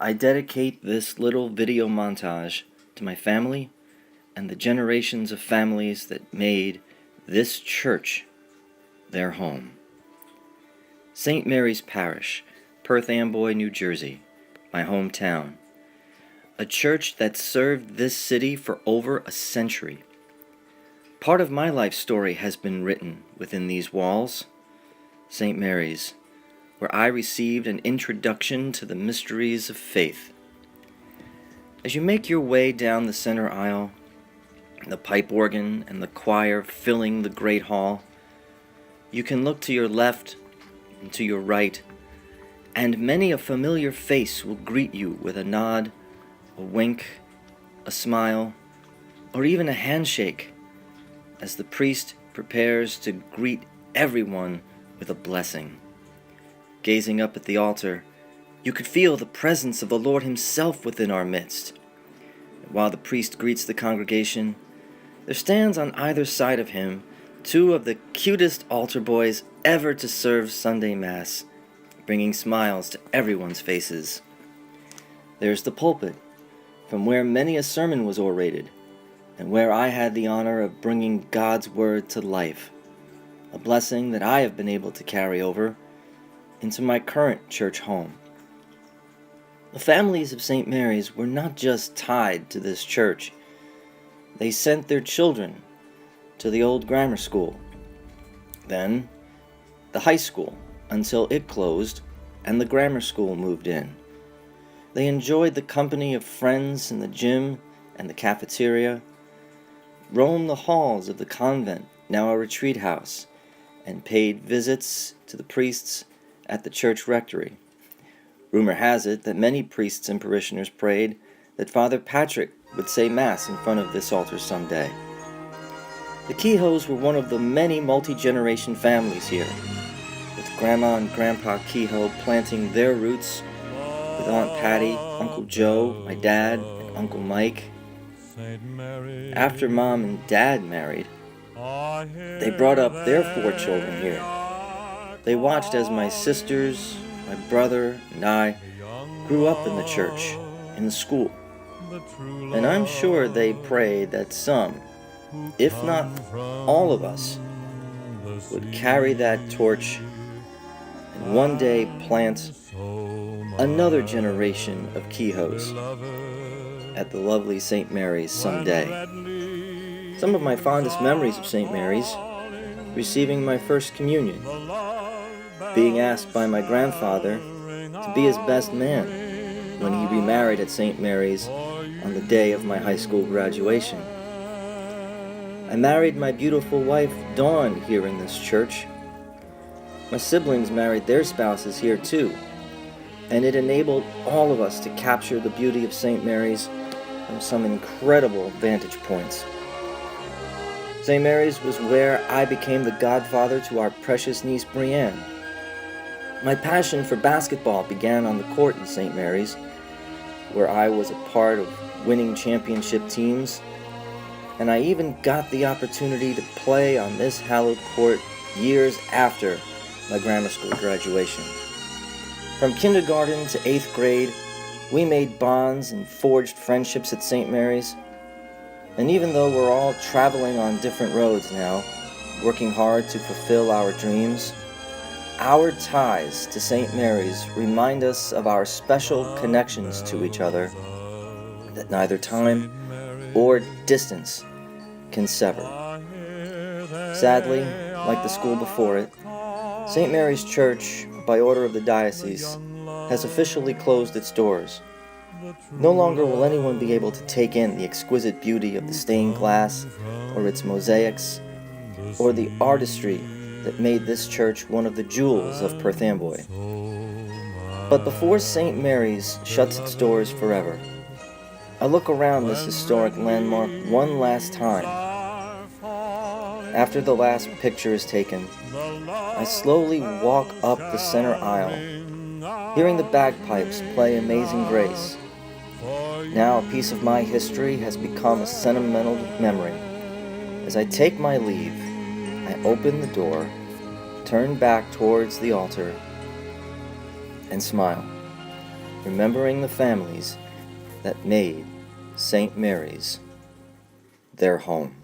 I dedicate this little video montage to my family and the generations of families that made this church their home. St. Mary's Parish, Perth, Amboy, New Jersey, my hometown. A church that served this city for over a century. Part of my life story has been written within these walls. St. Mary's, where I received an introduction to the mysteries of faith. As you make your way down the center aisle, the pipe organ and the choir filling the great hall, you can look to your left and to your right, and many a familiar face will greet you with a nod, a wink, a smile, or even a handshake, as the priest prepares to greet everyone with a blessing. Gazing up at the altar, you could feel the presence of the Lord Himself within our midst. And while the priest greets the congregation, there stands on either side of him two of the cutest altar boys ever to serve Sunday Mass, bringing smiles to everyone's faces. There's the pulpit, from where many a sermon was orated, and where I had the honor of bringing God's Word to life, a blessing that I have been able to carry over into my current church home. The families of St. Mary's were not just tied to this church. They sent their children to the old grammar school, then the high school until it closed and the grammar school moved in. They enjoyed the company of friends in the gym and the cafeteria, roamed the halls of the convent, now a retreat house, and paid visits to the priests at the church rectory. Rumor has it that many priests and parishioners prayed that Father Patrick would say Mass in front of this altar someday. The Kehoes were one of the many multi-generation families here, with Grandma and Grandpa Kehoe planting their roots, with Aunt Patty, Uncle Joe, my dad, and Uncle Mike. After Mom and Dad married, they brought up their 4 children here. They watched as my sisters, my brother, and I grew up in the church, in the school. And I'm sure they prayed that some, if not all of us, would carry that torch and one day plant another generation of Kehoes at the lovely St. Mary's someday. Some of my fondest memories of St. Mary's: receiving my first communion, being asked by my grandfather to be his best man when he remarried at St. Mary's on the day of my high school graduation. I married my beautiful wife, Dawn, here in this church. My siblings married their spouses here too, and it enabled all of us to capture the beauty of St. Mary's from some incredible vantage points. St. Mary's was where I became the godfather to our precious niece Brienne. My passion for basketball began on the court in St. Mary's, where I was a part of winning championship teams, and I even got the opportunity to play on this hallowed court years after my grammar school graduation. From kindergarten to 8th grade, we made bonds and forged friendships at St. Mary's. And even though we're all traveling on different roads now, working hard to fulfill our dreams, our ties to St. Mary's remind us of our special connections to each other that neither time or distance can sever. Sadly, like the school before it, St. Mary's Church, by order of the diocese, has officially closed its doors. No longer will anyone be able to take in the exquisite beauty of the stained glass, or its mosaics, or the artistry that made this church one of the jewels of Perth Amboy. But before St. Mary's shuts its doors forever, I look around this historic landmark one last time. After the last picture is taken, I slowly walk up the center aisle, hearing the bagpipes play Amazing Grace. Now a piece of my history has become a sentimental memory. As I take my leave, I open the door, turn back towards the altar, and smile, remembering the families that made St. Mary's their home.